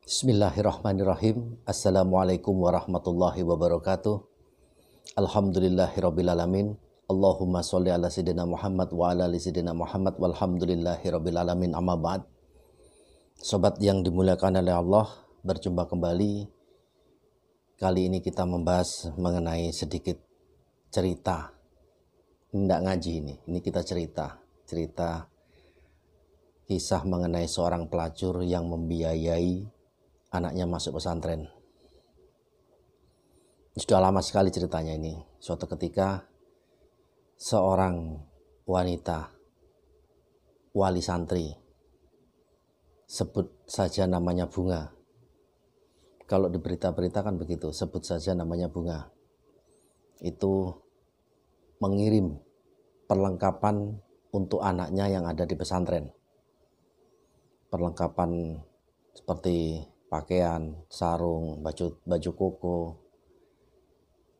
Bismillahirrahmanirrahim. Assalamualaikum warahmatullahi wabarakatuh. Alhamdulillahirrabbilalamin. Allahumma sholli ala sayyidina Muhammad wa ala ali sayyidina Muhammad walhamdulillahirrabbilalamin, amma ba'd. Sobat yang dimuliakan oleh Allah, berjumpa kembali. Kali ini kita membahas mengenai sedikit cerita. Tidak ngaji ini kita cerita kisah mengenai seorang pelacur yang membiayai anaknya masuk pesantren. Sudah lama sekali ceritanya ini. Suatu ketika seorang wanita wali santri, sebut saja namanya Bunga. Kalau di berita-berita kan begitu, sebut saja namanya Bunga. Itu mengirim perlengkapan untuk anaknya yang ada di pesantren. Perlengkapan seperti pakaian, sarung, baju koko,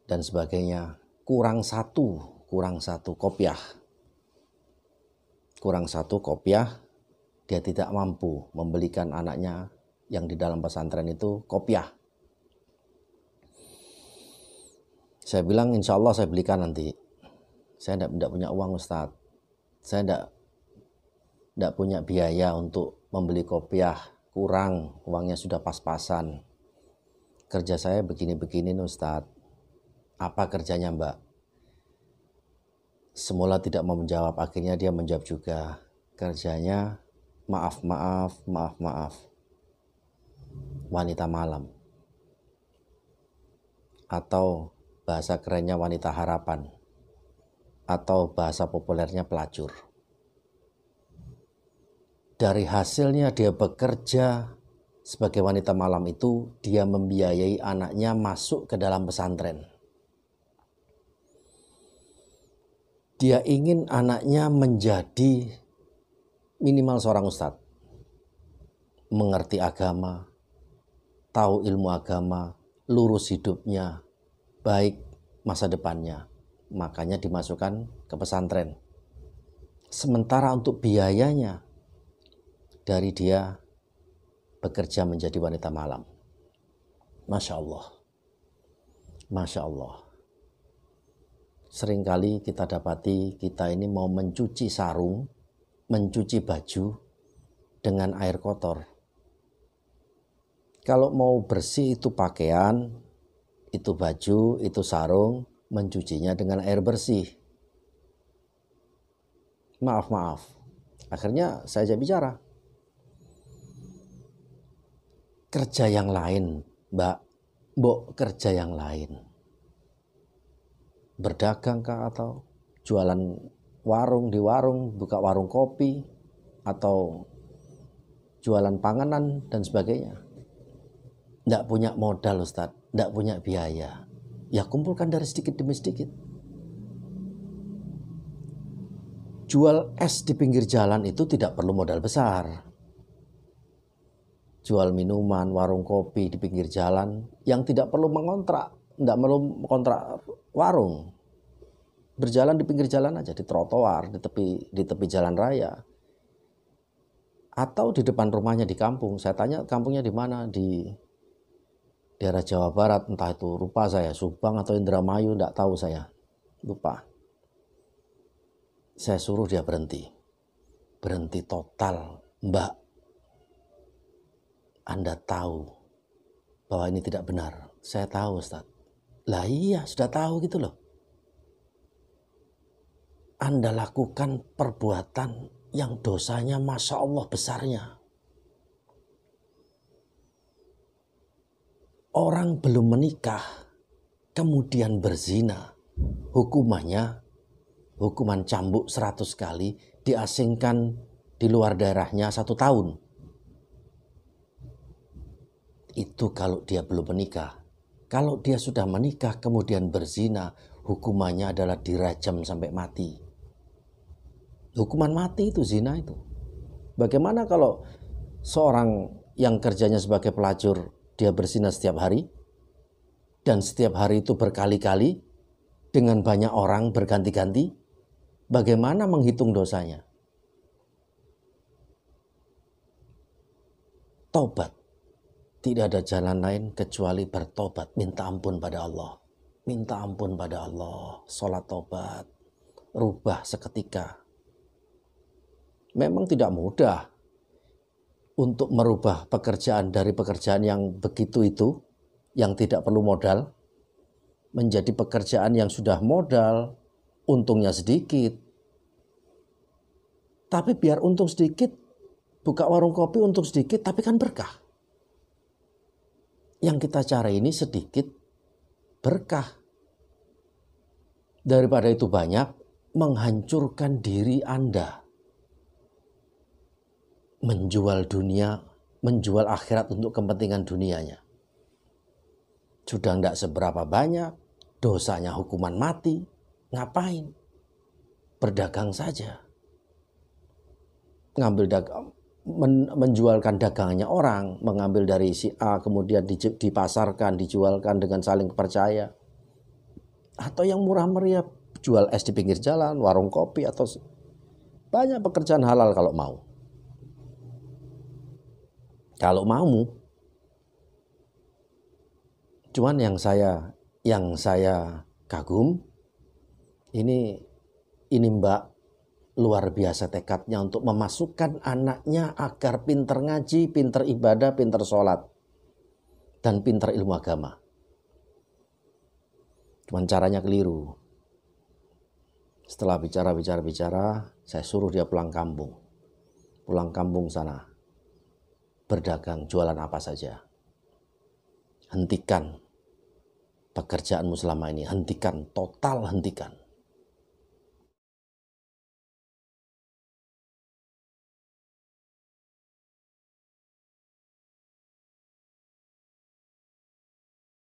dan sebagainya. Kurang satu kopiah. Dia tidak mampu membelikan anaknya yang di dalam pesantren itu kopiah. Saya bilang insya Allah saya belikan nanti. Saya tidak punya uang, Ustadz. Saya tidak punya biaya untuk membeli kopiah, kurang, uangnya sudah pas-pasan. Kerja saya begini-begini Ustadz. Apa kerjanya Mbak? Semula tidak mau menjawab, akhirnya dia menjawab juga. Kerjanya maaf. Wanita malam. Atau bahasa kerennya wanita harapan. Atau bahasa populernya pelacur. Dari hasilnya dia bekerja sebagai wanita malam itu, dia membiayai anaknya masuk ke dalam pesantren. Dia ingin anaknya menjadi minimal seorang ustadz. Mengerti agama, tahu ilmu agama, lurus hidupnya, baik masa depannya. Makanya dimasukkan ke pesantren. Sementara untuk biayanya, dari dia bekerja menjadi wanita malam. Masya Allah. Seringkali kita dapati kita ini mau mencuci sarung, mencuci baju dengan air kotor. Kalau mau bersih itu pakaian, itu baju, itu sarung, mencucinya dengan air bersih. Maaf. Akhirnya saya ajak bicara. Kerja yang lain, Mbok kerja yang lain. Berdagang kah atau jualan warung di warung, buka warung kopi, atau jualan panganan dan sebagainya. Tidak punya modal Ustadz, tidak punya biaya. Ya kumpulkan dari sedikit demi sedikit. Jual es di pinggir jalan itu tidak perlu modal besar. Jual minuman, warung kopi di pinggir jalan yang tidak perlu mengontrak, tidak perlu mengontrak warung. Berjalan di pinggir jalan aja, di trotoar, di tepi jalan raya. Atau di depan rumahnya di kampung. Saya tanya kampungnya di mana? Di daerah Jawa Barat, entah itu lupa saya, Subang atau Indramayu, tidak tahu saya. Lupa. Saya suruh dia berhenti. Berhenti total, Mbak. Anda tahu bahwa ini tidak benar. Saya tahu Ustaz. Lah iya, sudah tahu gitu loh. Anda lakukan perbuatan yang dosanya Masya Allah besarnya. Orang belum menikah, kemudian berzina. Hukuman cambuk 100 kali, diasingkan di luar daerahnya 1 tahun. Itu kalau dia belum menikah. Kalau dia sudah menikah kemudian berzina, hukumannya adalah dirajam sampai mati. Hukuman mati itu zina itu. Bagaimana kalau seorang yang kerjanya sebagai pelacur, dia berzina setiap hari, dan setiap hari itu berkali-kali dengan banyak orang berganti-ganti? Bagaimana menghitung dosanya? Taubat. Tidak ada jalan lain kecuali bertobat, minta ampun pada Allah. Minta ampun pada Allah, sholat tobat, rubah seketika. Memang tidak mudah untuk merubah pekerjaan dari pekerjaan yang begitu itu, yang tidak perlu modal, menjadi pekerjaan yang sudah modal, untungnya sedikit. Tapi biar untung sedikit, buka warung kopi untung sedikit, tapi kan berkah. Yang kita cari ini sedikit berkah. Daripada itu banyak, menghancurkan diri Anda. Menjual dunia, menjual akhirat untuk kepentingan dunianya. Sudah tidak seberapa banyak, dosanya hukuman mati. Ngapain? Berdagang saja. Menjualkan dagangannya orang, mengambil dari si A, kemudian dipasarkan, dijualkan dengan saling percaya. Atau yang murah meriah, jual es di pinggir jalan, warung kopi, atau banyak pekerjaan halal kalau mau. Kalau mau. Cuman yang saya kagum, ini Mbak, luar biasa tekadnya untuk memasukkan anaknya agar pinter ngaji, pinter ibadah, pinter sholat, dan pinter ilmu agama. Cuman caranya keliru. Setelah bicara, saya suruh dia pulang kampung. Pulang kampung sana, berdagang, jualan apa saja. Hentikan pekerjaanmu selama ini, hentikan, total hentikan.